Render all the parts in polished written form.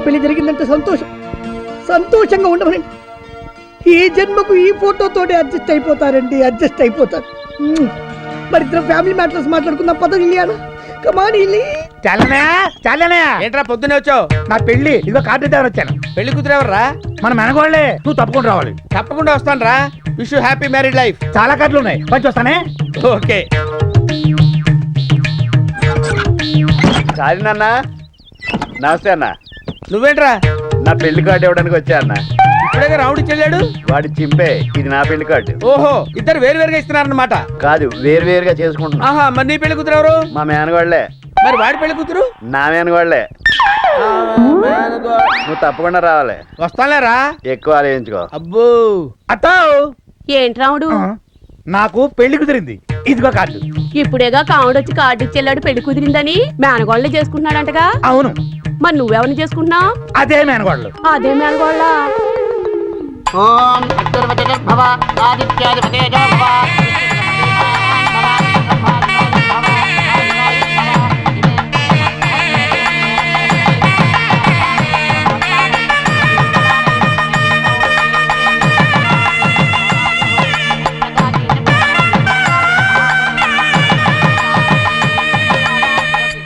పెళ్లి జరిగిందంటే సంతోషంగా ఉండమనండి. ఈ జన్మకు ఈ ఫోటోతోనే అడ్జస్ట్ అయిపోతారు. మరి ఇద్దరు ఫ్యామిలీ మ్యాటర్స్ మాట్లాడుకుందాం పద్ధతి ఇలియానా. కమాన్ ఇలి. చాలనే ఏంట్రా పొద్దునే వచ్చావు? నా పెళ్లి ఇదిగో కార్డు ఇద్దామని వచ్చాను. పెళ్లి కూతురు ఎవర్రా? మన మెనగోళ్లే. నువ్వు తప్పకుండా రావాలి. తప్పకుండా వస్తాను రా. Wish you happy married life. చాలా కార్డులు ఉన్నాయి, పంచి వస్తానే. ఓకే. సారీ నాన్న. నమస్తే అన్న. నువ్వేంట్రా? నా పెళ్లి కార్డు ఇవ్వడానికి వచ్చా అన్న. ఇప్పుడే రావుడి చెల్లాడు. వాడి చింపే, ఇది నా పెళ్లి కార్డు. ఓహో, ఇద్దరు వేరు వేరుగా ఇస్తున్నారన్నమాట. కాదు, వేరుగా చేసుకుంటున్నా. ఆహా, మరి నీ పెళ్లి కూతురు ఎవరు? మా మేనగోళ్లే. మరి వాడి పెళ్లి కూతురు? నా మేనగోళ్లే. నువ్వు తప్పకుండా రావాలి. వస్తాలేరా. ఎక్కువ ఆలోచించుకో. అబ్బో. అత్తో. ఏంటి రాముడు? నాకు పెళ్లి కుదిరింది, ఇదిగో కార్డు. ఇప్పుడేగా కాముడు వచ్చి కార్డు ఇచ్చేళ్ళాడు పెళ్లి కుదిరిందని. మేనగోళ్ళని చేసుకుంటున్నాడంటగా. అవును. మరి నువ్వెవరిని చేసుకుంటున్నావు? అదే మేనగోళ్ళు. అదే మేనగోళ్ళ.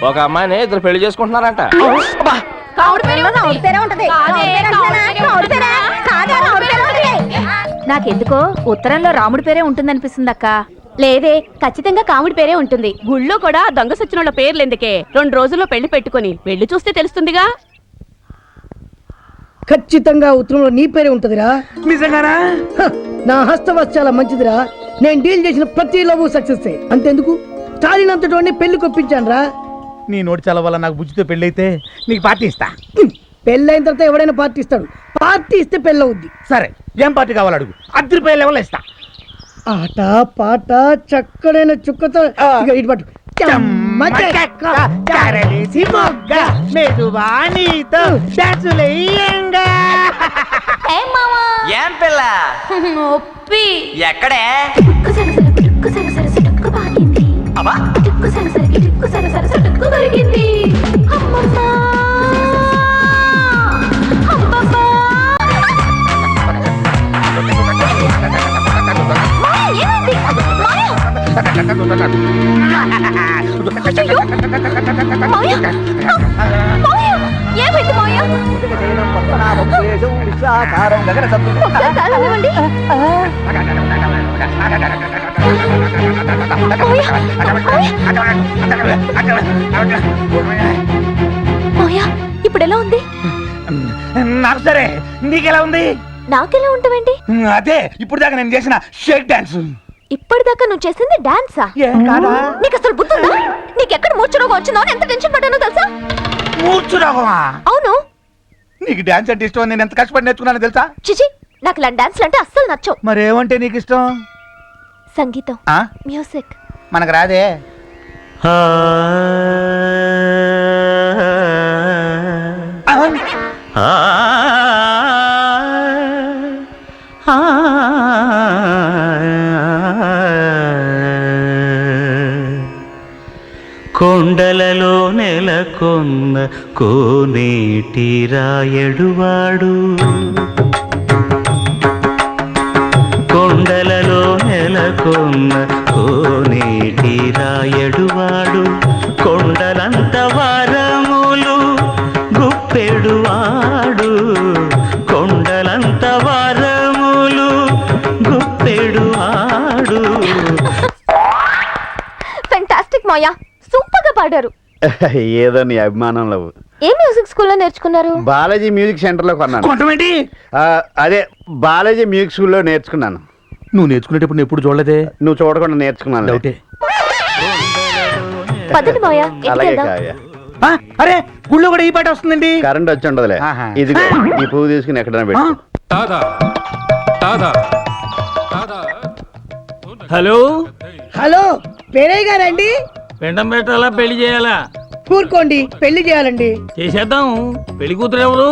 ఒక అమ్మాయిని ఇద్దరు పెళ్లి చేసుకుంటున్నారంట. నాకెందుకో ఉత్తరంలో రాముడి పేరే ఉంటుందనిపిస్తుంది అక్క. లేదే, ఖచ్చితంగా కాముడి పేరే ఉంటుంది. గుళ్ళో కూడా దొంగ సచ్చినోళ్ళ పేర్లు ఎందుకే? 2 రోజుల్లో పెళ్లి పెట్టుకుని వెళ్ళి చూస్తే తెలుస్తుందిగా. ఖచ్చితంగా ఉత్తరంలో నీ పేరే ఉంటదిరా. నిజంగానా? నా హస్తవస్ చాలా మంచిదిరా. నేను డీల్ చేసిన ప్రతి లవ్ సక్సెస్. అంతెందుకు, చాలినంతటి పెళ్లి కొప్పించాను రా. నీ నోటి చాలా వల్ల నాకు బుజ్జితో పెళ్లి అయితే నీకు పార్టీ ఇస్తా. పెళ్ళైన తర్వాత ఎవడైనా పార్టీ ఇస్తాడు. పార్టీ ఇస్తే పెళ్ళవుద్ది. సరే, ఏం పార్టీ కావాలి అడుగు, 10 రూపాయల లెవెల్ ఇస్తా. ఆట పాట చక్కడైన చుక్కతో ఇటు పట్టు. ఏం పిల్ల ఎక్కడే? ఇప్పుడు ఎలా ఉంది? నాకు సరే, నీకెలా ఉంది? నాకెలా ఉంటావేంటి? అదే ఇప్పుడు దాకా నేను చేసిన షేక్ డాన్స్. ఇప్పటిదాకా నువ్వు చేసింది డాన్సా? నీకు అసలు బుద్ధి ఉందా? నీకెక్కడ మూర్ఛరోగం వచ్చిందో అని ఎంత టెన్షన్ పడ్డానో తెలుసా? మూర్ఛరోగమా? అవును. నీకు డాన్స్ అంటే ఇష్టం, నేను ఎంత కష్టపడి నేర్చుకున్నాను తెలుసా? చిచి, నాకు ఇలాంటి డాన్స్లు అంటే అస్సలు నచ్చవు. మరేమంటే నీకు ఇష్టం? సంగీతం, మ్యూజిక్. మనకు రాదే. కొండలలో నెలకొన్న కోనేటి రాయడువాడు, కొండలలో నెలకొన్న కోనేటి రాయడువాడు, కొండలంత వారములు గుప్పెడువాడు, కొండలంత వారములు గుప్పెడువాడు. ఫెంటాస్టిక్ మాయా, సూపర్ గా పాడారు. ఏదో నీ అభిమానంలో. ఏ మ్యూజిక్ స్కూల్లో నేర్చుకున్నారు? బాలాజీ మ్యూజిక్ సెంటర్ లో కొన్నాను. అదే బాలాజీ మ్యూజిక్ స్కూల్లో నేర్చుకున్నాను. నువ్వు నేర్చుకునేటప్పుడు నేను ఎప్పుడు చూడలేదే. నువ్వు చూడకుండా నేర్చుకున్నాను. డౌటే. పదండి మాయా. అలాగే కావ్య. అరే, గుళ్ళో కూడా ఈ పాట వస్తుందండి. కరెంట్ వచ్చి ఉండదులే. ఇదిగో ఈ పువ్వు తీసుకుని ఎక్కడైనా పెట్టు. హలో హలో, పేరయ్య గారండి? పెండం పెట్టాలా, పెళ్లి చేయాలా? కూరుకోండి, పెళ్లి చేయాలండి. చేసేద్దాం. పెళ్లి కూతురు ఎవరు?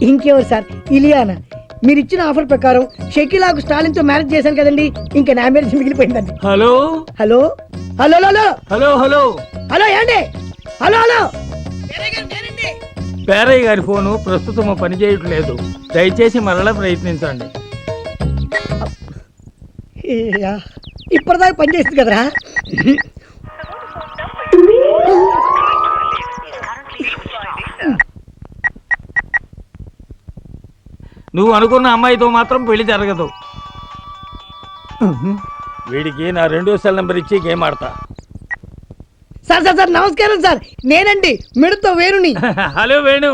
ఇంకెవరు సార్, ఇలియానా. మీరు ఇచ్చిన ఆఫర్ ప్రకారం షకీలాకు స్టాలిన్ తో మ్యారేజ్ చేశాను కదండి, ఇంకా నా మ్యారేజ్ మిగిలిపోయిందండి. Hello hello hello hello hello hello hello ఏండి? హలో హలో పేరయ్య గారి ఫోను ప్రస్తుతం పనిచేయట్లేదు. దయచేసి మరలా ప్రయత్నించండి. ఇప్పటిదాకా పని చేస్తుంది కదరా. నువ్వు అనుకున్న అమ్మాయితో మాత్రం పెళ్లి జరగదు. వీడికి నా 2వ సెల్ నెంబర్ ఇచ్చి గేమ్ ఆడతా. సార్ సార్ సార్ నమస్కారం సార్, నేనండి మిడతో వేణుని. హలో వేణు,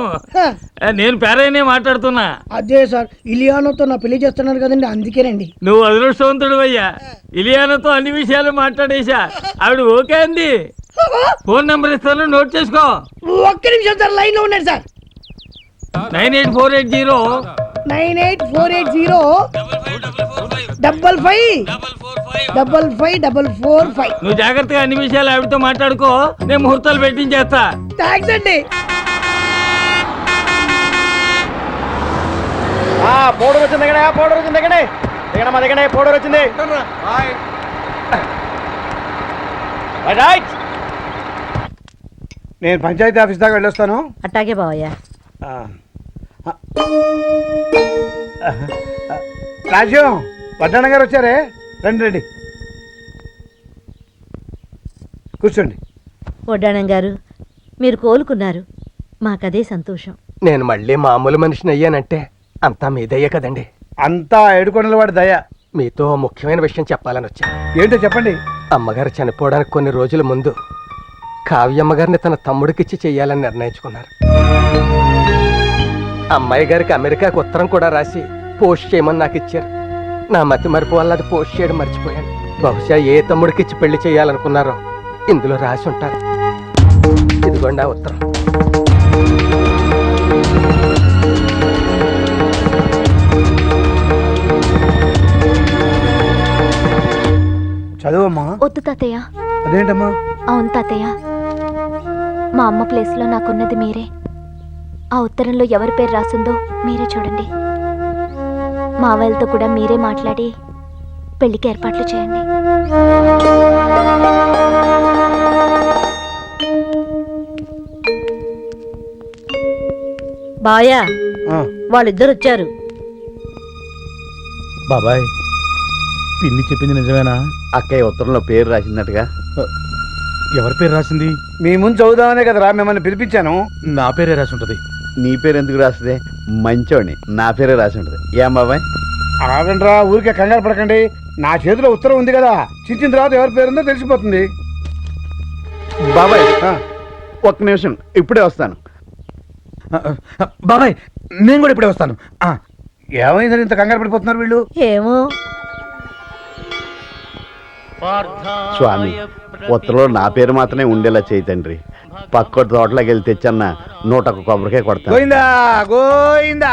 నేను పేరయ్యనే మాట్లాడుతున్నా. అదే సార్, ఇలియానోతో నా పెళ్లి చేస్తున్నారు కదండి, అందుకేనండి. నువ్వు అదృష్టవంతుడు అయ్యా. ఇలియానతో అన్ని విషయాలు మాట్లాడేశా. ఆవిడ ఓకే అంది. ఫోన్ నెంబర్ ఇస్తాను, నోట్ చేసుకో. ఒక్క నిమిషం సార్, లైన్ లో ఉండండి సార్. 98480 98480 5555 నువ్వు జాగ్రత్తగా అన్ని విషయాలు ఆవిడతో మాట్లాడుకో. నేను ముహూర్తాలు పెట్టించేస్తా. థ్యాంక్స్ అండి. పౌడర్ వచ్చింది పౌడర్ వచ్చింది మా దగ్గర పౌడర్ వచ్చింది. నేను పంచాయతీ ఆఫీస్ దాకా వెళ్ళొస్తాను. అట్టాగే బావయ్యా. రాజ్యం వడ్డాణ గారు వచ్చారే, రండి రండి కూర్చోండి. వడ్డాణం గారు, మీరు కోలుకున్నారు, మాకదే సంతోషం. నేను మళ్ళీ మామూలు మనిషిని అయ్యానంటే అంతా మీ దయ్య కదండి. అంతా ఏడుకొండల వాడి దయ. మీతో ముఖ్యమైన విషయం చెప్పాలని వచ్చా. ఏంటో చెప్పండి. అమ్మగారు చనిపోవడానికి కొన్ని రోజుల ముందు కావ్యమ్మగారిని తన తమ్ముడికిచ్చి చెయ్యాలని నిర్ణయించుకున్నారు. అమ్మాయి గారికి అమెరికాకు ఉత్తరం కూడా రాసి పోస్ట్ చేయమని నాకు ఇచ్చారు. నా మతి మరపు వల్ల అది పోస్ట్ చేయడం మర్చిపోయాను. బహుశా ఏ తమ్ముడికిచ్చి పెళ్లి చేయాలనుకున్నారో ఇందులో రాసి ఉంటారు. ఇదిగోండి ఆ ఉత్తరం. చదువమ్మా. వద్దు తాతయ్య. అదేంటమ్మా? అవును తాతయ్య, మా అమ్మ ప్లేస్లో నాకున్నది మీరే. ఆ ఉత్తరంలో ఎవరి పేరు రాసిందో మీరే చూడండి. మావయ్యలతో కూడా మీరే మాట్లాడి పెళ్లికి ఏర్పాట్లు చేయండి. బాయా, వాళ్ళిద్దరు వచ్చారు. బాబాయ్, పిన్ని చెప్పింది నిజమేనా? అక్కయ్య ఉత్తరంలో పేరు రాసిందట్టుగా. ఎవరి పేరు రాసింది? మీ ముందు చదువుదామనే కదరా మిమ్మల్ని పిలిపించాను. నా పేరే రాసి ఉంటది. నీ పేరు ఎందుకు రాస్తుంది? మంచోని, నా పేరే రాసి ఉంటుంది. ఏం బాబాయ్? ఆగండ్రా, ఊరికే కంగారు పడకండి. నా చేతిలో ఉత్తరం ఉంది కదా, చించిన తర్వాత ఎవరి పేరుందో తెలిసిపోతుంది. బాబాయ్ ఒక్క నిమిషం, ఇప్పుడే వస్తాను. బాబాయ్, నేను కూడా ఇప్పుడే వస్తాను. ఏమైందని ఇంత కంగారు పడిపోతున్నారు వీళ్ళు? ఏమో. స్వామి, ఉత్తరంలో నా పేరు మాత్రమే ఉండేలా చేయి తండ్రి. పక్క తోటలోకి వెళ్ళి తెచ్చన్న 101 కొబ్బరికాయ కొడతాను. గోయిందా గోయిందా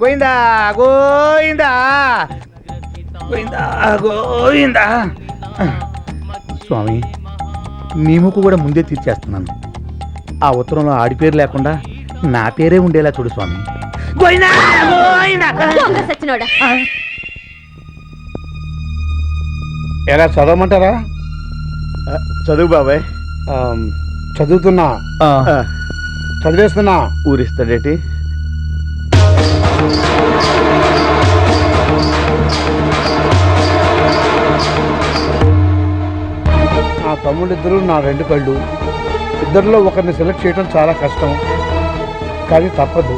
గోయిందా గోయిందా గోయిందా గోయిందా. స్వామి, నీ ముక్కు కూడా ముందే తీర్చేస్తున్నాను. ఆ ఉత్తరంలో ఆడి పేరు లేకుండా నా పేరే ఉండేలా చూడు స్వామి. గోయిందా గోయిందా. దొంగ సచ్చినోడా. ఎలా చదవమంటారా? చదువు బాబాయ్. చదువుతున్నా, చదివేస్తున్నా. ఊరిస్తాడేటి? నా తమ్ముళ్ళిద్దరూ నా 2 కళ్ళు. ఇద్దరిలో ఒకరిని సెలెక్ట్ చేయడం చాలా కష్టం, కానీ తప్పదు.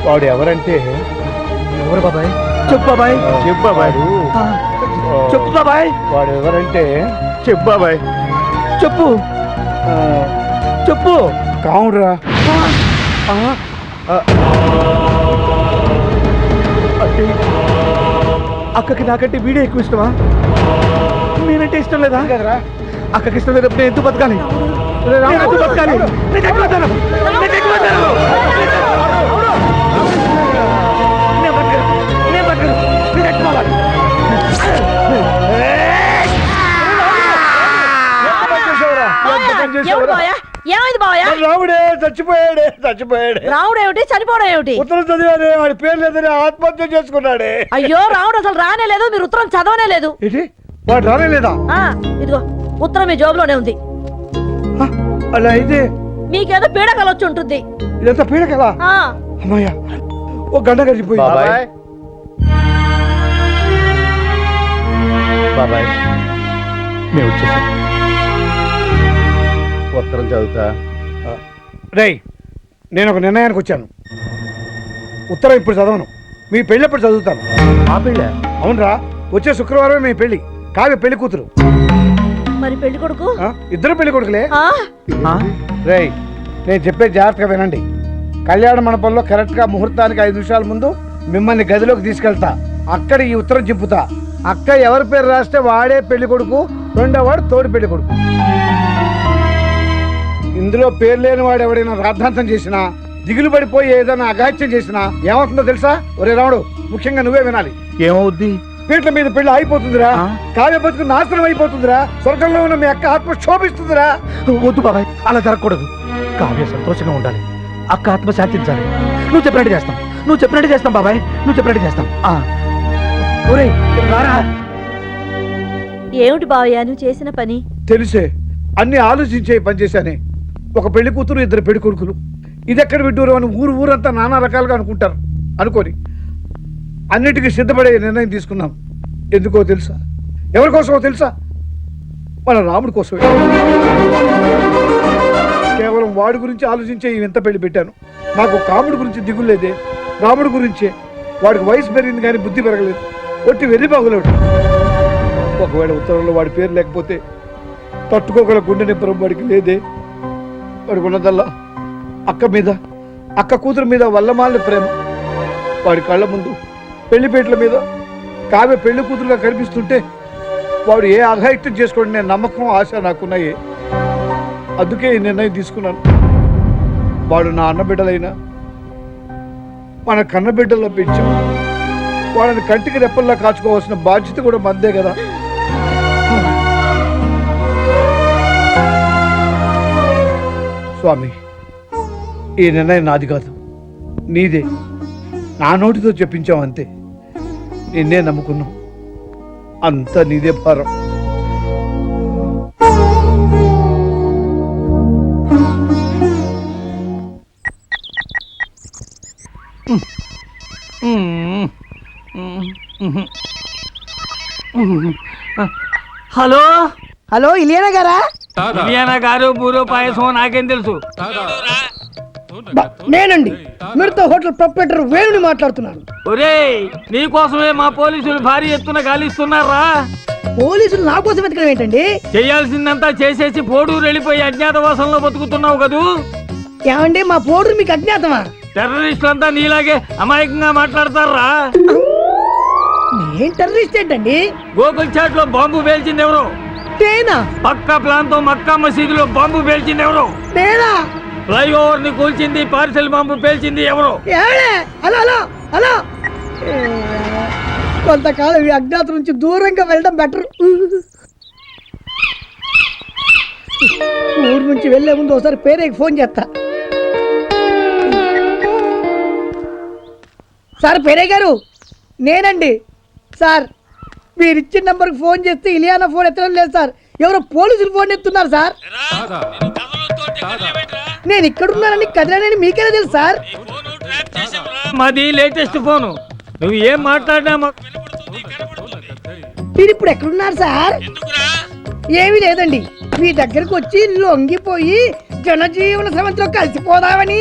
వాడు ఎవరంటే? ఎవరు బాబాయ్? చెప్పు బాబాయ్. చెప్పు బాబాయ్. చెప్పు బాబాయ్. వాడు ఎవరంటే? చెప్పు బాబాయ్. చెప్పు చెప్పు. కావురా. అక్కకి నాకంటే వీడియో ఎక్కువ ఇష్టమా? నేనంటే ఇష్టం లేదా? కదరా, అక్కకి ఇష్టం లేనప్పుడు నేను ఎందుకు బతకాలి? నేను ఎందుకు బతకాలి? నేను చచ్చిపోతాను. నేను చచ్చిపోతాను. నేను బతకను. నేను బతకను. నేను చచ్చిపోవాలి. ఏమైంది బావయ్య? రావుడే చచ్చిపోయాడే. చచ్చిపోయాడే. రావుడు ఏమిటి, చనిపోవడం ఏమిటి? ఉత్తరం చదివాడే, వాడి పేరు లేదని ఆత్మహత్య చేసుకున్నాడే. అయ్యో, రావుడు అసలు రానే లేదు, మీరు ఉత్తరం చదవనే లేదు. ఏంటి, వాడు రానేలేదా? ఇదిగో ఉత్తరం మీ జోబులోనే ఉంది. అలా అయితే మీకేదో పీడకలు వచ్చి ఉంటుంది ఇదంతా పీడ కదా ఆ, అమ్మయ్య ఓ గంట గడిచిపోయి బాబాయ్ బాబాయ్ మేము వచ్చేసాం. ఉత్తరం చదువుతా. రేయ్ నేను ఒక నిర్ణయానికి వచ్చాను. ఉత్తరం ఇప్పుడు చదవను, మీ పెళ్ళి ఎప్పుడు చదువుతాను. మా పెళ్ళ అవునరా, వచ్చే శుక్రవారమే మీ పెళ్లి. కావ్య పెళ్లి కూతురు. మరి పెళ్లి కొడుకు ఇద్దరు పెళ్లి కొడుకులే. ఆ, రేయ్ నేను చెప్పే జాగ్రత్తగా వినండి. కళ్యాణ మండపంలో కరెక్ట్గా ముహూర్తానికి 5 నిమిషాల ముందు మిమ్మల్ని గదిలోకి తీసుకెళ్తా. అక్కడ ఈ ఉత్తరం చింపుతా. అక్క ఎవరి పేరు రాస్తే వాడే పెళ్లి కొడుకు, రెండో వాడు తోడు పెళ్లి కొడుకు. ఇందులో పేరు లేని వాడు ఎవడైనా రాద్ధాంతం చేసినా, దిగులు పడిపోయి ఏదైనా అగాత్యం చేసినా ఏమవుతుందో తెలుసా? ఒరే రాముడు, ముఖ్యంగా నువ్వే వినాలి. ఏమవుద్ది? పీట్ల మీద పెళ్లి అయిపోతుందిరా. కావ్య బతుకు నాశనం అయిపోతుందిరా. స్వర్గంలో ఉన్న మీ అక్క ఆత్మ శోభిస్తుందిరా. వద్దు బాబాయ్, అలా జరగకూడదు. కావ్య సంతోషంగా ఉండాలి, అక్క ఆత్మ శాంతించాలి. నువ్వు చెప్పినట్టు చేస్తాం, నువ్వు చెప్పినట్టు చేస్తాం బాబాయ్, నువ్వు చెప్పినట్టు చేస్తాం. ఒరేయ్ రారా. ఏమిటి బావయ్య నువ్వు చేసిన పని? తెలిసే అన్ని ఆలోచించే పని చేశానే. ఒక పెళ్లి కూతురు, 2 పెళ్లి కొడుకులు. ఇది ఎక్కడ విడ్డూరు అని ఊరంతా నానా రకాలుగా అనుకుంటారు. అనుకోని అన్నిటికీ సిద్ధపడే నిర్ణయం తీసుకున్నాం. ఎందుకో తెలుసా? ఎవరి కోసమో తెలుసా? మన రాముడి కోసమే. కేవలం వాడి గురించి ఆలోచించే ఈ వింత పెళ్లి పెట్టాను. నాకు కాముడి గురించి దిగులేదే, రాముడి గురించే. వాడికి వయసు పెరిగింది కానీ బుద్ధి పెరగలేదు. ఒట్టి వెర్రి బాగులేడు. ఒకవేళ ఉత్తరంలో వాడి పేరు లేకపోతే తట్టుకోగల గుండె నింపరం వాడికి లేదే. వాడికి ఉన్నదల్లా అక్క మీద, అక్క కూతురు మీద వల్లమాలిన ప్రేమ. వాడి కళ్ళ ముందు పెళ్లిపేటల మీద కావ్య పెళ్లి కూతురుగా కనిపిస్తుంటే వాడు ఏ అఘాయిత్యం చేసుకోండి నేను నమ్మకం, ఆశ నాకున్నాయి. అందుకే ఈ నిర్ణయం తీసుకున్నాను. వాడు నా అన్నబిడ్డలైనా మన కన్నబిడ్డల్లో పెంచాం. వాళ్ళని కంటికి రెప్పల్లా కాచుకోవాల్సిన బాధ్యత కూడా మందే కదా. స్వామి, ఈ నిర్ణయం నాది కాదు, నీదే. నా నోటితో చెప్పించావు అంతే. నిన్నే నమ్ముకున్నావు, అంతా నీదే భారం. హలో హలో ఇలియానా గారా? ఇలియానా గారు బూరో పాయసం నాకేం తెలుసు. నేనండి, మిడత హోటల్ ప్రొపరేటర్ వేణుని మాట్లాడుతున్నాను. ఒరేయ్ నీకోసమే మా పోలీసులు భారీ ఎత్తున గాలిస్తున్నారా. పోలీసులు నా కోసం వెతకడం ఏంటండి? చేయాల్సిందంతా చేసేసి పోడూరు వెళ్ళిపోయి అజ్ఞాతవాసంలో బతుకుతున్నావు కదూ. ఏమండి మా పోడు మీకు అజ్ఞాతమా? టెర్రరిస్టులంతా నీలాగే అమాయకంగా మాట్లాడతారా. నేను టెర్రరిస్ట్ ఏంటండి? గోకుల్ చాట్ లో బాంబు పేల్చింది ఎవరు? నేనా? పక్కా ప్లాన్ తో మక్కా మసీదులో బాంబు పేల్చింది ఎవరు? నేనా? ఫ్లైఓవర్ ని కూల్చింది, పార్సెల్ బాంబు పేల్చింది ఎవరు? ఏడే? హలో హలో హలో, కొంతకాలం ఈ అజ్ఞాతం నుంచి దూరంగా వెళ్ళడం బెటర్. ఊరు నుంచి వెళ్లే ముందు ఒకసారి పేరేకి ఫోన్ చేస్తా. సార్ పేరే గారు, నేనండి సార్. మీరు ఇచ్చిన నంబర్కి ఫోన్ చేస్తే ఇలియానా ఫోన్ ఎత్తడం లేదు సార్. ఎవరో పోలీసులు ఫోన్ ఎత్తున్నారు సార్. నేను ఇక్కడున్నానని కదిలేనని మీకేనా తెలుసు సార్? మాది లేటెస్ట్ ఫోను. నువ్వు ఏం మాట్లాడినా మీరు ఇప్పుడు ఎక్కడున్నారు సార్? ఏమీ లేదండి, మీ దగ్గరకు వచ్చి లొంగిపోయి జనజీవన సమంతిలో కలిసిపోదామని.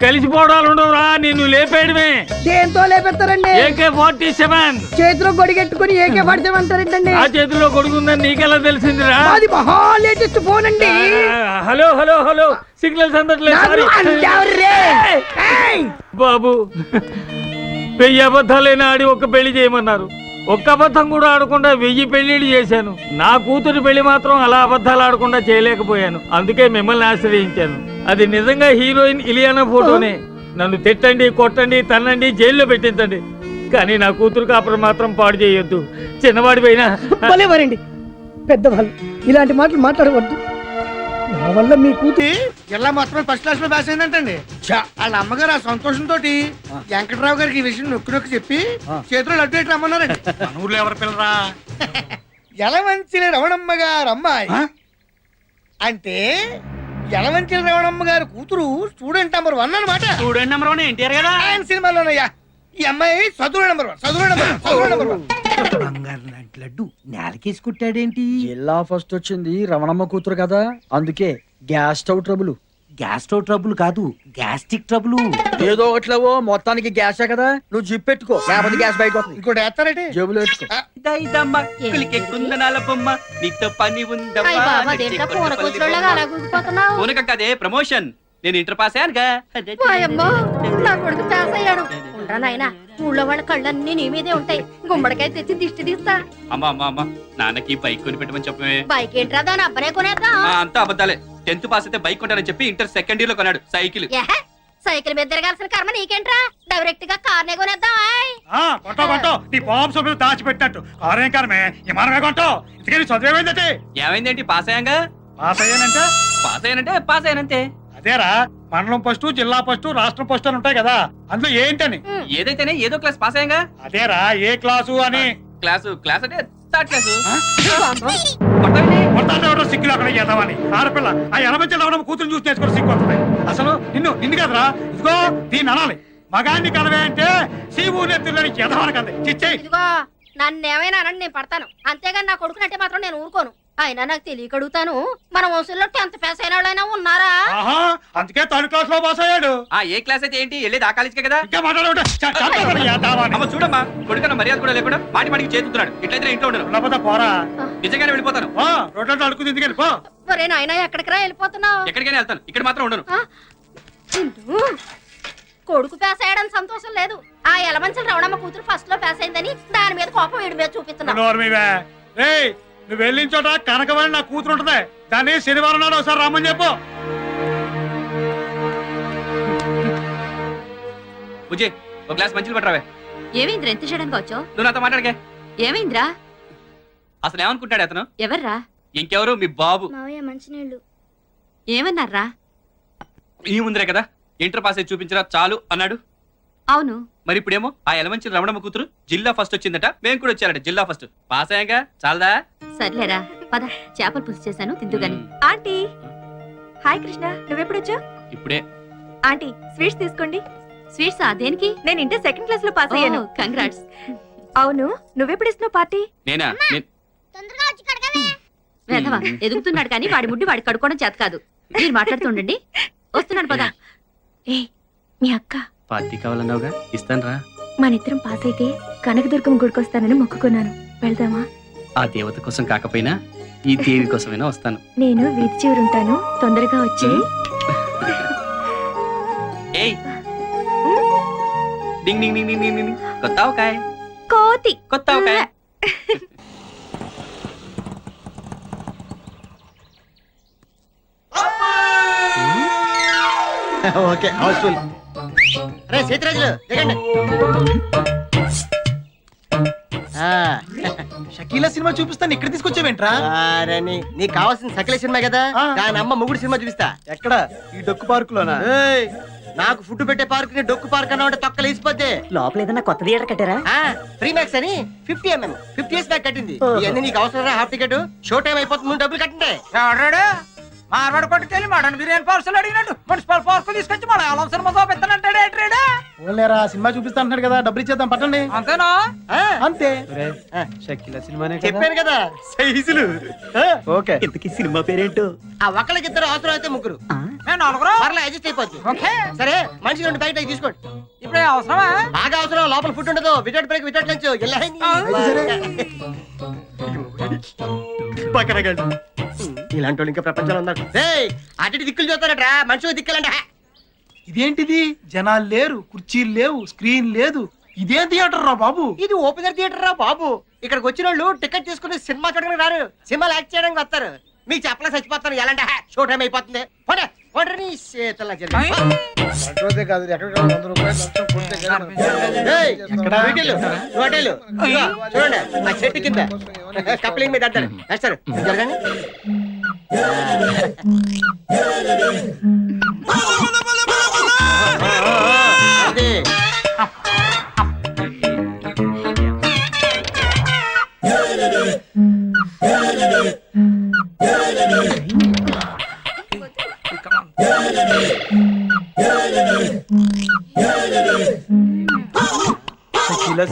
కలిసిపోవడాలు ఉండవురా, నిన్ను లేపేయడమే. దేంతో లేపెత్తారండి? AK-47 చేతిలో గొడిగెట్టుకుని AK-47 అంటారేంటండి? ఆ చేతిలో కొడుకుందని నీకెలా తెలిసిందిరా? అది మహా లేటెస్ట్ ఫోన్ అండి. హలో హలో హలో, సిగ్నల్స్ అందట్లేదు. నన్ను అంటావుర్రే. ఏయ్! బాబు 1000 అబద్ధాలైనా ఆడి ఒక్క పెళ్లి చేయమన్నారు. ఒక్క అబద్ధం కూడా ఆడకుండా 1000 పెళ్లిళ్ళు చేశాను. నా కూతురు పెళ్లి మాత్రం అలా అబద్ధాలు ఆడకుండా చేయలేకపోయాను. అందుకే మిమ్మల్ని ఆశ్రయించాను. అది నిజంగా హీరోయిన్ ఇలియానా ఫోటోనే. నన్ను తిట్టండి, కొట్టండి, తన్నండి, జైల్లో పెట్టించండి, కానీ నా కూతురు కాపురం మాత్రం పాడు చేయొద్దు. చిన్నవాడి పైన భలేవారండి పెద్దవాళ్ళు, ఇలాంటి మాటలు మాట్లాడవద్దు. నా వల్ల మీ కూతురు జిల్లా మొత్తం ఫస్ట్ క్లాస్ లో పాస్ అయిందంటండి. వాళ్ళ అమ్మగారు ఆ సంతోషంతో వెంకట్రావు గారికి ఈ విషయం నొక్కి నొక్కి చెప్పి చేతిలో లడ్డు పెట్టి రమ్మన్నారండి. మన ఊర్లో ఎవరు పిల్లరా? యలమంచిలి రమణమ్మ గారు అమ్మాయి. అంటే యలమంచిల రమణమ్మ గారి కూతురు స్టూడెంట్ నెంబర్ 1 అన్నమాట. స్టూడెంట్ నెంబర్ 1 ఎన్టీఆర్ కదా. ఆయన సినిమాలోనయ్యా. ఈ అమ్మాయి చదువు నెంబర్ 1, చదువు నెంబర్ 1, చదువు నెంబర్ 1. బంగారు లాంటి లడ్డు నేలకేసి కుట్టాడేంటి? జిల్లా ఫస్ట్ వచ్చింది రమణమ్మ కూతురు కదా, అందుకే gas stove trouble. Gas stove trouble కాదు, గ్యాస్ట్రిక్ ట్రబుల్. ఏదో ఒకట్లేవో మొత్తానికి గ్యాసే కదా, నువ్వు జిప్ పెట్టుకో, లేకపోతే గ్యాస్ బయట వస్తుంది. ఇంకోటి వేస్తారంటే జేబులో పెట్టుకో. కుందనాల బొమ్మ నీతో పని కదే ప్రమోషన్. నేను ఇంటర్ పాస్ అయ్యానుగా. నా కొడుకు పాస్ అయ్యాడు. ఉండరా నాయనా, ఊళ్ళో వాళ్ళ కళ్ళన్నీ నీ మీదే ఉంటాయి. గుమ్మడికాయ తెచ్చి దిష్టి తీస్తా. అమ్మా అమ్మా అమ్మా, నాన్నకి బైక్ కొని పెట్టమని చెప్పమే. బైక్ ఏంట్రా, దాని అబ్బరే కొనేద్దా. అంతా అబద్ధాలే. 10th పాస్ అయితే బైక్ కొంటానని చెప్పి ఇంటర్ సెకండ్ ఇయర్ లో కొన్నాడు సైకిల్. సైకిల్ మీద తిరగాల్సిన కర్మ నీకేంట్రా, డైరెక్ట్ గా కార్నే కొనేద్దాం. నీ పాంప్స్ మీద దాచిపెట్టినట్టు కారేం కారమే విమానమే కొంటావు. ఇంతకీ చదివేమైందంటే? ఏమైందేంటి? పాస్ అయ్యాంగా. పాస్ అయ్యానంటే పాస్ అయ్యానంతే. అదేరా, మండలం ఫస్ట్, జిల్లా ఫస్ట్, రాష్ట్రం ఫస్ట్ అని ఉంటాయి కదా, అందులో ఏంటని? ఏదైతేనే ఏదో క్లాస్ పాస్ అయ్యాంగా. అదేరా, ఏ క్లాసు అని. క్లాస్ అంటే థర్డ్ క్లాస్. సిగ్గులు అక్కడ చేద్దామని ఆడపిల్ల ఆ ఎలమంచి రావడం కూతురు చూసి నేర్చుకుని సిగ్గు వస్తుంది. అసలు నిన్ను కదరా, ఇదిగో దీన్ని అనాలి. మగాన్ని కదవే అంటే సీవు నెత్తులని చేద్దామని కదా. చిచ్చేయి. ఇదిగో నన్నేమైనా అనండి, నేను పడతాను. అంతేగాని నా కొడుకునంటే మాత్రం నేను ఊరుకోను. అయినా నాకు తెలియక అడుగుతాను, మన వంశంలో 10th పాస్ అయిన వాళ్ళైనా ఉన్నారా? అందుకే 3rd క్లాస్ లో పాస్ అయ్యాడు. ఏ క్లాస్ అయితే ఏంటి, వెళ్ళేది ఆ కాలేజీకే కదా. ఇంకా మాట్లాడే చూడమ్మా, కొడుకన్న మర్యాద కూడా లేకుండా మాటి మాటికి చేతున్నాడు. ఇట్లయితే ఇంట్లో ఉండను. పోరా, నిజంగానే వెళ్ళిపోతాను. రోడ్లలో అడుగుతుంది ఎందుకని పో. ఒరే నాయనా, ఎక్కడికి రా వెళ్ళిపోతున్నావు? ఎక్కడికైనా వెళ్తాను, ఇక్కడ మాత్రం ఉండను. కొడుకు పాస్ అయ్యాడని సంతోషం లేదు. ఆ ఎలమంచల రవణమ్మ కూతురు ఫస్ట్ లో పాస్ అయిందని దాని మీద కోపం వీడి మీద చూపిస్తున్నావు. నువ్వు వెళ్ళిన చోట కనకమని నా కూతురు ఉంటది, దాన్ని శనివారం నాడు ఒకసారి రమ్మని చెప్పు. బుజ్జి, ఒక గ్లాస్ మంచిలు పట్టరావే. ఏమైందిరా, ఎంత చేయడానికి వచ్చావు? నువ్వు నాతో మాట్లాడకే. ఏమైందిరా? అసలు ఏమనుకుంటాడు అతను? ఎవర్రా? ఇంకెవరు, మీ బాబు. మంచినీళ్ళు ఏమన్నారా? ఈ ముందరే కదా ఇంటర్ పాస్ అయి చూపించరా చాలు అన్నాడు. అవును, మరి ఇప్పుడేమో ఆ ఎలమంచి రమణమ్మ కూతురు జిల్లా ఫస్ట్ వచ్చిందట, మేము కూడా వచ్చారట జిల్లా ఫస్ట్. పాస్ అయ్యాక చాలదా? సర్లేరా, పద, చేపల పులుసు చేశాను, తిందుగాని. ఆంటీ హాయ్ కృష్ణ, నువ్వెప్పుడొచ్చా? ఇప్పుడే. ఆంటీ స్వీట్స్ తీసుకోండి. స్వీట్స్ దేనికి? నేను ఇంటర్ సెకండ్ క్లాస్ లో పాస్ అయ్యాను. కంగ్రాట్స్. అవును, నువ్వెప్పుడు ఇస్తున్నావు పార్టీ? నేనా? వేధవా, ఎదుగుతున్నాడు కానీ వాడి ముడ్డి వాడి కడుక్కోవడం చేత కాదు. మీరు మాట్లాడుతుండండి, వస్తున్నాడు పద. ఏ మీ అక్క పార్టీ కావాలన్నావుగా, ఇస్తాను రా. మనిద్దరం పాస్ అయితే కనకదుర్గం గుడికొస్తానని మొక్కుకున్నాను, వెళ్దామా? ఆ దేవత కోసం కాకపోయినా ఈ దేవి కోసమైనా వస్తాను. నేను వీధి చివరుంటాను, తొందరగా వచ్చే. ఏయ్, డింగ్ డింగ్ డింగ్ డింగ్ డింగ్. కొత్త ఆవకాయ. కోతి. కొత్త ఆవకాయ. Okay, Housefull. రే సీతరాజులు దిగండి. షకీలా సినిమా చూపిస్తాను, ఇక్కడ తీసుకొచ్చావేంట్రా? నీకు కావాల్సిన సకల సినిమా కదా, దాని అమ్మ మొగుడు సినిమా చూపిస్తా. ఎక్కడ? ఈ డొక్కు పార్క్ లోనా? ఏయ్, నాకు ఫుడ్ పెట్టే పార్క్ ని డొక్కు పార్క్ అన్నా ఉంటే తొక్కలు వేసిపోతే. లోపల ఏదన్నా కొత్త థియేటర్ కట్టారా? ఫ్రీ మ్యాక్స్ అని 50 years బ్యాక్ కట్టింది. ఇవన్నీ నీకు అవసరం. హాఫ్ టికెట్ షో టైం అయిపోతుంది, నువ్వు డబ్బులు కట్టండి. మార్వాడ కొట్టుకెళ్ళి మటన్ బిర్యానీ పార్సల్ అడిగినట్టు మున్సిపల్ పార్క్ తీసుకొచ్చి మన అలం సినిమా చూపిస్తానంటాడే ట్రేడ్. ఓన్లేరా, సినిమా చూపిస్తా అంటున్నాడు కదా, డబ్బులు ఇచ్చేద్దాం, పట్టండి. అంతేనా? అంతే. షకీలా సినిమానే చెప్పాను కదా సైజులు. ఓకే. ఇంతకీ సినిమా పేరేంటో? ఆ ఒక్కళ్ళకి ఇద్దరు, అవసరం అయితే ముగ్గురు. మేము నలుగురు. పర్లే, అడ్జస్ట్ అయిపోద్ది. సరే, మనిషి 2 ప్యాకెట్ తీసుకోండి. ఇప్పుడు అవసరమా? బాగా అవసరం. లోపల ఫుడ్ ఉండదు, వితౌట్ బ్రేక్ వితౌట్ లంచ్. ఇలాంటి వాళ్ళు ఇంకా ప్రపంచంలో ఉన్నారు. అటు దిక్కులు చూస్తారట్రా, మనుషులు దిక్కులంట. ఇదేంటిది? జనాలు లేరు, కుర్చీలు లేవు, స్క్రీన్ లేదు, ఇదేం థియేటర్ రా బాబు? ఇది ఓపెనర్ థియేటర్ రా బాబు. ఇక్కడికి వచ్చిన వాళ్ళు టికెట్ తీసుకుని సినిమా చూడడానికి రారు, సినిమాలు యాక్ట్ చేయడానికి వస్తారు. మీకు చెప్పలే చచ్చిపోతాను. ఎలాంటి షో టైం అయిపోతుంది. చూడండి, ఆ చెట్టు కింద కప్లింగ్ మీద అంటారు. వేస్తారు జరగండి.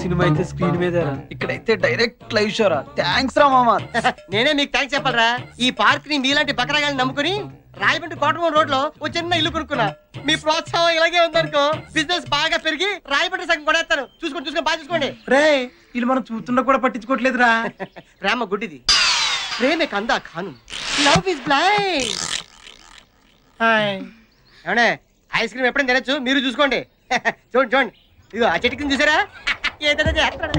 సినిమా అయితే స్క్రీన్ మీదేరా, ఇక్కడైతే డైరెక్ట్ లైవ్ షోరా. థ్యాంక్స్ రా మామ. నేనే మీకు థ్యాంక్స్ చెప్పాలరా. ఈ పార్క్ ని మీలాంటి బకరాగాన్ని నమ్ముకుని రాయబండి కోటమూరు రోడ్ లో ఓ చిన్న ఇల్లు కొనుక్కున్నా. మీ ప్రోత్సాహం ఇలాగే ఉందనుకో బిజినెస్ బాగా పెరిగి రాయబండి సగం కొనేస్తాను. చూసుకోండి బాగా చూసుకోండి. రే వీళ్ళు మనం చూస్తున్నా కూడా పట్టించుకోవట్లేదురా. ప్రేమ గుడ్డిది, ప్రేమే కందా ఖాను, లవ్ ఇస్ బ్లైండ్. ఏమండే ఐస్ క్రీమ్ ఎప్పుడైనా తినచ్చు, మీరు చూసుకోండి. చూడండి ఇదిగో ఆ చెట్టు కింద చూసారా, ఏదైనా చేస్తాడు.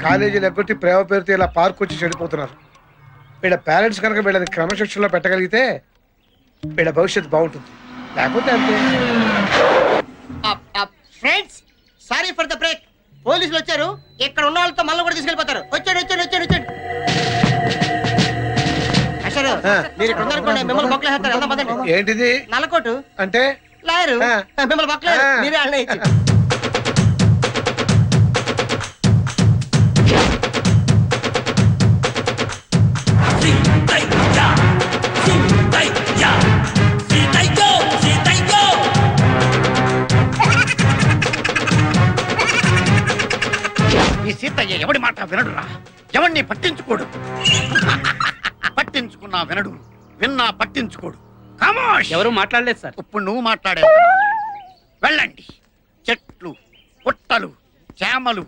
కాలేజీలు ఎగ్గొట్టి ప్రేమ పేరుతో ఇలా పార్క్ వచ్చి చెడిపోతున్నారు. వీళ్ళ పేరెంట్స్ కనుక వీళ్ళని క్రమశిక్షణలో పెట్టగలిగితే వీళ్ళ భవిష్యత్తు బాగుంటుంది. లేకపోతే అంతే. Friends sorry for the break. పోలీసులు వచ్చారు, ఇక్కడ ఉన్న వాళ్ళతో మళ్ళీ కూడా తీసుకెళ్ళిపోతారు. వచ్చాడు. అసలు మీరు ఇక్కడ ఉన్నారనుకోండి, మిమ్మల్ని బొక్కలేస్తారు. వెళ్దాం పదండి. ఏంటిది నల్లకోటు అంటే? లాయరు మిమ్మల్ని బొక్కలేరు, మీరే అన్న ఇచ్చి. ఈ సీతయ్య ఎవడి మాట వినడురా, ఎవడిని పట్టించుకోడు. పట్టించుకున్నా వినడు, విన్నా పట్టించుకోడు. ఖమోష్. ఎవరు మాట్లాడలేదు సార్. ఇప్పుడు నువ్వు మాట్లాడావు. వెళ్ళండి. చెట్లు, పుట్టలు, చేమలు,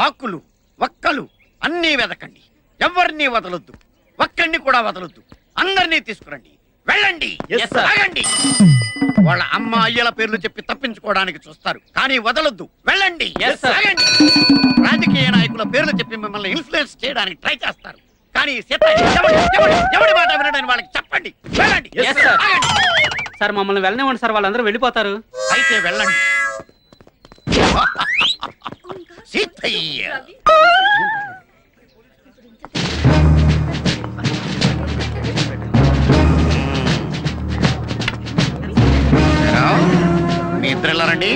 ఆకులు, ఒక్కలు అన్నీ వెదకండి. ఎవరిని వదలొద్దు, ఒక్కడిని కూడా వదలొద్దు. అందరినీ తీసుకురండి. వెళ్ళండి. ఆగండి. వాళ్ళ అమ్మ అయ్యల పేర్లు చెప్పి తప్పించుకోవడానికి చూస్తారు, కానీ వదలొద్దు. వెళ్ళండి. ఆగండి. రాజకీయ నాయకుల పేర్లు చెప్పి మిమ్మల్ని ఇన్ఫ్లుయెన్స్ చేయడానికి ట్రై చేస్తారు, కానీ ఎవడి మాట వినడని వాళ్ళకి చెప్పండి. వెళ్ళండి. ఆగండి. సార్ మమ్మల్ని వెళ్ళనివ్వండి సార్, వాళ్ళందరూ వెళ్ళిపోతారు. అయితే వెళ్ళండి. సీతయ్య మీ ఇద్దరు వెళ్ళారండి.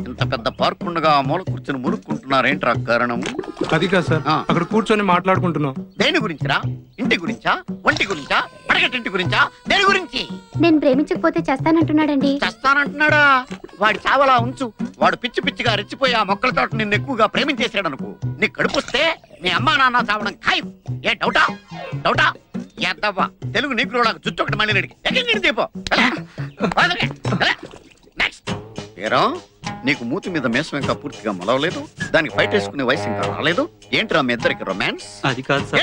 ఇంత పెద్ద పార్క్ ఉండగా మూల కూర్చొని మురుక్కుంటున్నారేంట్రా కారణం? అది కాదు సార్, అక్కడ కూర్చొని మాట్లాడుకుంటున్నాం. దేని గురించిరా? ఇంటి గురించా, ఒంటి గురించా, పడగటింటి గురించా, దేని గురించి? నేను ప్రేమించకపోతే చేస్తానంటున్నాడండి. చేస్తానంటున్నాడా? వాడి చావలా ఉంచు. వాడు పిచ్చి పిచ్చిగా రెచ్చిపోయి ఆ మొక్కల తోట నిన్ను ఎక్కువగా ప్రేమించేసాడు అనుకో, నీ కడుపుస్తే నీ అమ్మా నాన్న చావడం ఖాయం. ఏ డౌటా? ఎద్దవ్వా తెలుగు నీకులోకి జుట్టు ఒకటి మళ్ళీ ఎక్కడి దీపో. నెక్స్ట్ ఏరా, నీకు మూతి మీద మేసం ఇంకా పూర్తిగా మొలవలేదు, దానికి బయట వేసుకునే వయసు ఇంకా రాలేదు. ఏంట్రా మీ ఇద్దరికి రొమాన్స్? అది కాదు సార్.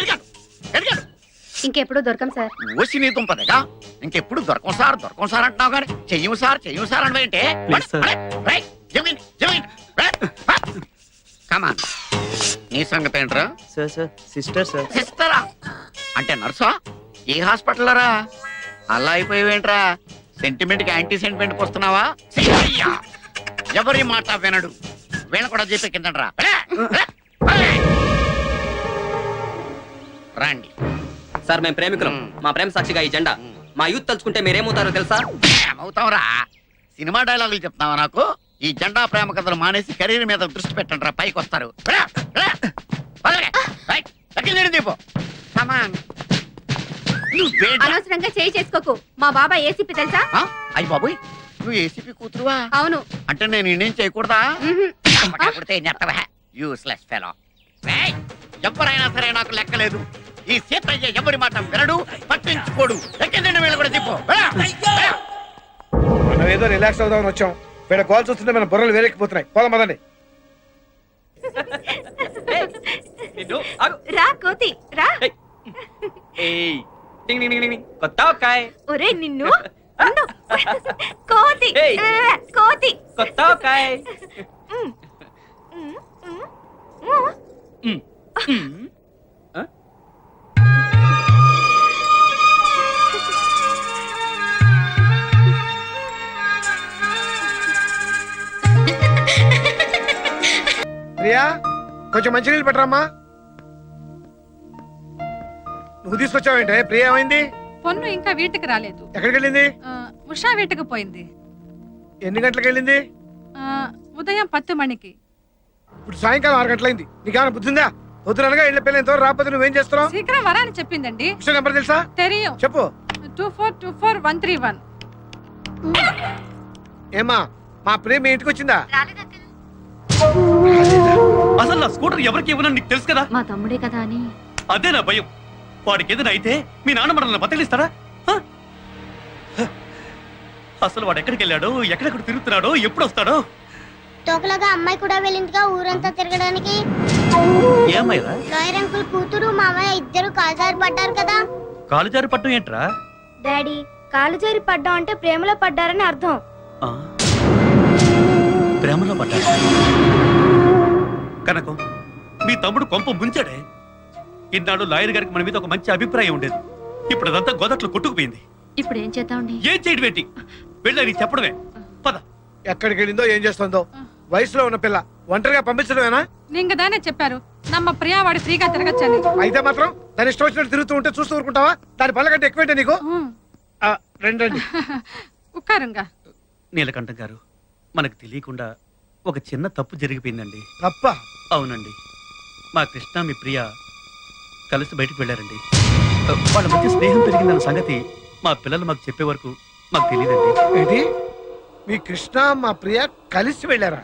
ఇంకెప్పుడు దొరకం సార్. ఓసి నీ దుంపదేగా, ఇంకెప్పుడు దొరకం సార్ అంటున్నావు కానీ చెయ్యము సార్ అంటే కమాన్. నీ సంగతి ఏంట్రా? Sir sister sir. సిస్టరా అంటే నర్సా? ఏ హాస్పిటల్ రా? అలా అయిపోయావేంట్రా? సెంటిమెంట్ కి యాంటీ సెంటిమెంట్ వస్తున్నావా? ఎవరి మాట వినడు. వీళ్ళ కూడా చెప్పే కింద రండి. సార్ మేము ప్రేమికులం. మా ప్రేమ సాక్షిగా ఈ జెండా. మా యూత్ తలుచుకుంటే మీరేమవుతారో తెలుసా? ఏమవుతావురా? సినిమా డైలాగులు చెప్తావా నాకు? ఈ జెండా ప్రేమ కథలు మానేసి కెరీర్ మీద దృష్టి పెట్టండి రా, పైకి వస్తారు. అనవసరంగా చేయి చేసుకోకు. మా బాబా ఏసీపీ తెలుసా? అయ్యి బాబోయ్, నువ్వు ఏసీపీ కూతురువా? అవును. అంటే నేను ఇండియం చేయకూడదా? Useless fellow. ఎవరైనా సరే నాకు లెక్కలేదు. ఈ సీతయ్య ఎవరి మాట వినడు, పట్టించుకోడు. ఎక్కడైనా వీళ్ళు కూడా చెప్పు. మనం ఏదో రిలాక్స్ అవుదామని వచ్చాం, వీళ్ళ కాల్ చూస్తుంటే మన బుర్రలు వేరెక్కిపోతున్నాయి. పోదాం పదండి. రా కోతి రా. కొత్త ఒరే నిన్ను కోతి కోతి కొత్త ప్రియా, కొంచెం మంచినీళ్ళు పెట్టరమ్మా. నువ్వు తీసుకొచ్చావేంటే? ప్రియా ఏమైంది? పొన్ను ఇంకా వీటికి రాలేదు. ఎక్కడికి వెళ్ళింది? ఉషా వీటికి పోయింది. ఎన్ని గంటలకు వెళ్ళింది? ఉదయం 10 మణికి. ఇప్పుడు సాయంకాలం 6 గంటలైంది. నీకేమైనా బుద్ధిందా? వద్దునగా ఇళ్ళ పిల్లలు ఇంతవరకు రాకపోతే నువ్వేం చేస్తున్నావు? శీఘ్రం వరాని చెప్పిందండి. విషయం నెంబర్ తెలుసా? తెలియం. చెప్పు. 2424131. ఏమా మా ప్రేమ ఇంటికి వచ్చిందా? అసలు నా స్కూటర్ ఎవరికి ఇవ్వనని నీకు తెలుసు కదా. మా తమ్ముడే కదా అని. అదే నా భయం. వాడికి ఏదైనా అయితే మీ నాన్న మనల్ని బతలిస్తారా? అసలు వాడు ఎక్కడికి వెళ్ళాడో, ఎక్కడెక్కడ తిరుగుతున్నాడో, ఎప్పుడు వస్తాడో? తోకలాగా అమ్మాయి కూడా వెళ్ళిందిగా ఊరంతా తిరగడానికి. ఏమైనా లాయర్ అంకుల్ కూతురు మామయ్య ఇద్దరు కాలుజారి పడ్డారు కదా. కాలు జారి పట్టం ఏంట్రా? డాడీ, కాలుజారి పడ్డం అంటే ప్రేమలో పడ్డారని అర్థం. ప్రేమలో పడ్డాడు కనకం. మీ తమ్ముడు కొంప ముంచాడే. ఇన్నాడు లాయర్ గారికి మన మీద ఒక మంచి అభిప్రాయం ఉండేది. ఇప్పుడు అదంతా గోదట్లో కొట్టుకుపోయింది. ఇప్పుడు ఏం చేద్దామండి? ఏం చేయడం ఏంటి? వెళ్ళని చెప్పడమే. పద. ఎక్కడికి వెళ్ళిందో ఏం చేస్తుందో. వయసులో ఉన్న పిల్ల ఒంటరిగా పంపించడమేనా? நீங்க தானே చెప్పారు నమ్మ ప్రియా వాడి ఫ్రీగా తిరగచ్చని. అయితే మాత్రం దాని ఇష్టం వచ్చినట్టు తిరుగుతూ ఉంటే చూస్తూ ఊరుకుంటావా? దాని పళ్ళ కంటే ఎక్కువేంటే నీకు? రండి. ఉక్కారుంగా. నీలకంఠం గారు, మనకు తెలియకుండా ఒక చిన్న తప్పు జరిగిపోయిందండి. తప్ప? అవునండి. మా కృష్ణ మీ ప్రియ కలిసి బయటకు వెళ్ళారండి. వాళ్ళ మధ్య స్నేహం పెరిగిందన్న సంగతి మా పిల్లలు మాకు చెప్పే వరకు మాకు తెలియదండి. ఏంటి? మీ కృష్ణ మా ప్రియ కలిసి వెళ్ళారా?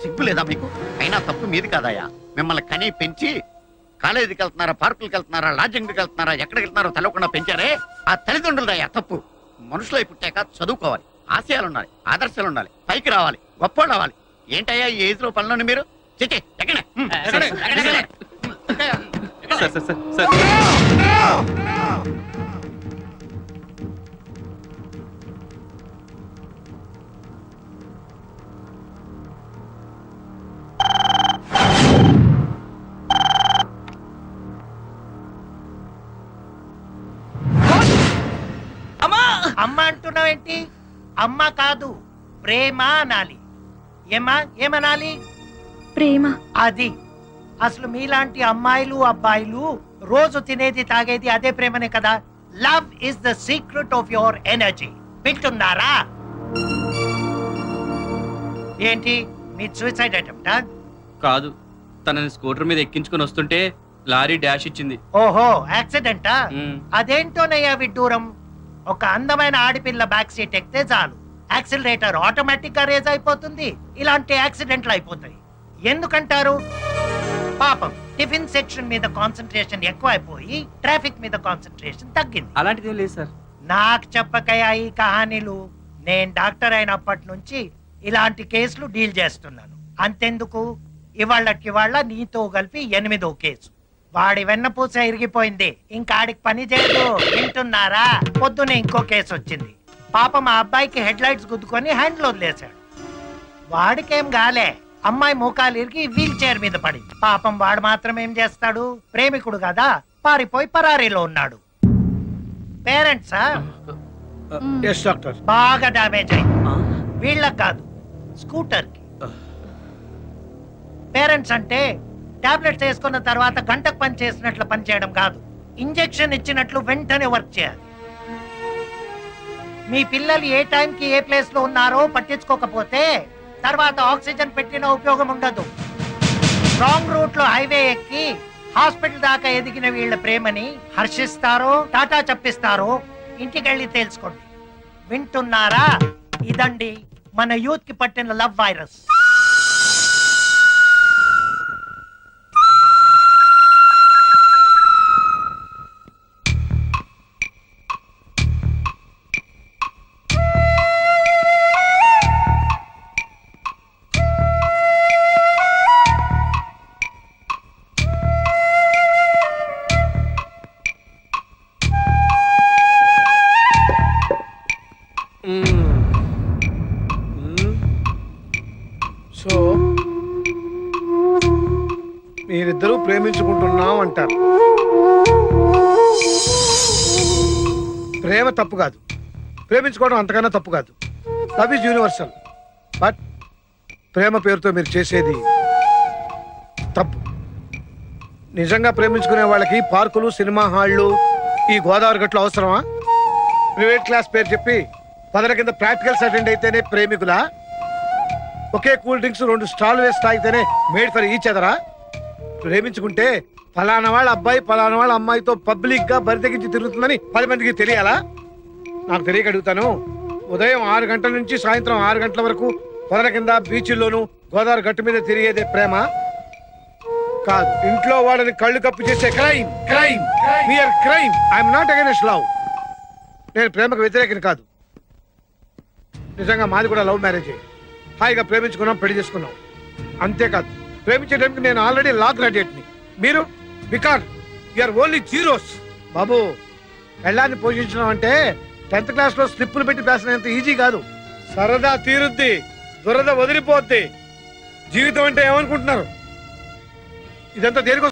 సిగ్గు లేదా మీకు? అయినా తప్పు మీది కాదయ్యా. మిమ్మల్ని కనీ పెంచి కాలేజీకి వెళ్తున్నారా, పార్కులకు వెళ్తున్నారా, లాడ్జింగ్కి వెళ్తున్నారా, ఎక్కడికి వెళ్తున్నారో తెలవకుండా పెంచారే ఆ తల్లిదండ్రులదయ్యా తప్పు. మనుషులై పుట్టాక చదువుకోవాలి, ఆశయాలు ఉండాలి, ఆదర్శాలు ఉండాలి, పైకి రావాలి, గొప్ప రావాలి. ఏంటయ్యా ఈ ఏజ్ లో పనులను మీరు? చిచ్చి ఎక్కడ అమ్మ అంటున్నావేంటి? అమ్మ కాదు, ప్రేమ అనాలి. ఏమనాలి? ప్రేమ. అది అసలు మీలాంటి అమ్మాయిలు అబ్బాయిలు రోజు తినేది తాగేది అదే ప్రేమనే కదా. Love is the secret of your energy. వింటున్నారా? ఏంటి మీ సూసైడ్ అటెంప్టా? కాదు, తనని స్కూటర్ మీద ఎక్కించుకొని వస్తుంటే లారీ డాష్ ఇచ్చింది. ఓహో, యాక్సిడెంటా? అదేంటోనయ్యా విడ్డూరం. ఒక అందమైన ఆడపిల్ల బ్యాక్ సీట్ ఎక్కితే చాలు, యాక్సిలరేటర్ ఆటోమేటిక్ గా రేజ్ అయిపోతుంది. ఇలాంటి యాక్సిడెంట్లు అయిపోతాయి. ఎందుకంటారు? పాపం టిఫిన్ సెక్షన్ మీద కాన్సన్ట్రేషన్ ఎక్కువ అయిపోయి ట్రాఫిక్ మీద కాన్సన్ట్రేషన్ తగ్గింది. అలాంటిది లేదు సార్. నాకు చెప్పకయా ఈ కహానీలు. నేను డాక్టర్ అయినప్పటి నుంచి ఇలాంటి కేసులు డీల్ చేస్తున్నాను. అంతెందుకు, ఇవాళ్ళ నీతో కలిపి 8వ కేసు. వాడి వెన్నపూస ఇరిగిపోయింది, ఇంకా ఆడికి పని చేయదు. వింటున్నారా? పొద్దునే ఇంకో కేసు వచ్చింది. పాపం మా అబ్బాయికి హెడ్ లైట్స్ గుద్దుకొని హ్యాండ్లో వదిలేశాడు. వాడికేం గాలే, అమ్మాయి మోకాలు ఇరిగి వీల్ చైర్ మీద పడింది. పాపం వాడు మాత్రం ఏం చేస్తాడు? ప్రేమికుడు కదా, పారిపోయి పరారీలో ఉన్నాడు. పేరెంట్సా? బాగా డామేజ్ అయింది. వీళ్ళకి కాదు, స్కూటర్ కి. పేరెంట్స్ అంటే టాబ్లెట్స్ వేసుకున్న తర్వాత గంటకు పని చేసినట్లు పని చేయడం కాదు, ఇంజెక్షన్ ఇచ్చినట్లు వెంటనే వర్క్ చేయాలి. మీ పిల్లలు ఏ టైంకి ఏ ప్లేస్ లో ఉన్నారో పట్టించుకోకపోతే తర్వాత ఆక్సిజన్ పెట్టిన ఉపయోగం ఉండదు. రాంగ్ రూట్ లో హైవే ఎక్కి హాస్పిటల్ దాకా ఎదిగిన వీళ్ళ ప్రేమని హర్షిస్తారో టాటా చెప్పిస్తారో ఇంటికెళ్ళి తెలుసుకోండి. వింటున్నారా? ఇదండి మన యూత్ కి పట్టిన లవ్ వైరస్. సో మీరిద్దరూ ప్రేమించుకుంటున్నాం అంటారు. ప్రేమ తప్పు కాదు, ప్రేమించుకోవడం అంతకన్నా తప్పు కాదు. Love is universal. బట్ ప్రేమ పేరుతో మీరు చేసేది తప్పు. నిజంగా ప్రేమించుకునే వాళ్ళకి పార్కులు, సినిమా హాళ్ళు, ఈ గోదావరి గట్లు అవసరమా? ప్రైవేట్ క్లాస్ పేరు చెప్పి పదల కింద ప్రాక్టికల్స్ అటెండ్ అయితేనే ప్రేమికులా? ఒకే కూల్ డ్రింక్స్ 2 స్టాల్ వేసి తాగితేనే మేడ్ ఫర్ ఈచ్ అదరా? ప్రేమించుకుంటే ఫలానా వాళ్ళ అబ్బాయి ఫలానా వాళ్ళ అమ్మాయితో పబ్లిక్ గా బరి తెగించి తిరుగుతుందని 10 మందికి తెలియాలా? నాకు తెలియక అడుగుతాను. ఉదయం 6 గంటల నుంచి సాయంత్రం 6 గంటల వరకు పొదల కింద బీచ్ల్లోనూ గోదావరి గట్టు మీద తిరిగేదే ప్రేమ కాదు. ఇంట్లో వాళ్ళని కళ్ళు కప్పు చేసే crime. Crime mere crime. I'm not against love. నేను ప్రేమకు వ్యతిరేకం కాదు. నిజంగా మాది కూడా లవ్ మ్యారేజ్. హాయిగా ప్రేమించుకున్నాం, పెళ్లి చేసుకున్నాం. అంతేకాదు, ప్రేమించే టైంకి నేను ఆల్రెడీ లా గ్రాడ్యుయేట్ని. మీరు బికాస్ యూఆర్ ఓన్లీ జీరోస్. బాబు, పెళ్ళాన్ని పోషించడం అంటే 10th క్లాస్ లో స్లిప్పులు పెట్టి పేసినంత ఈజీ కాదు. సరదా తీరుద్ది, దురద వదిలిపోద్ది. జీవితం అంటే ఏమనుకుంటున్నారు? ఇదంతా దేనికోసం?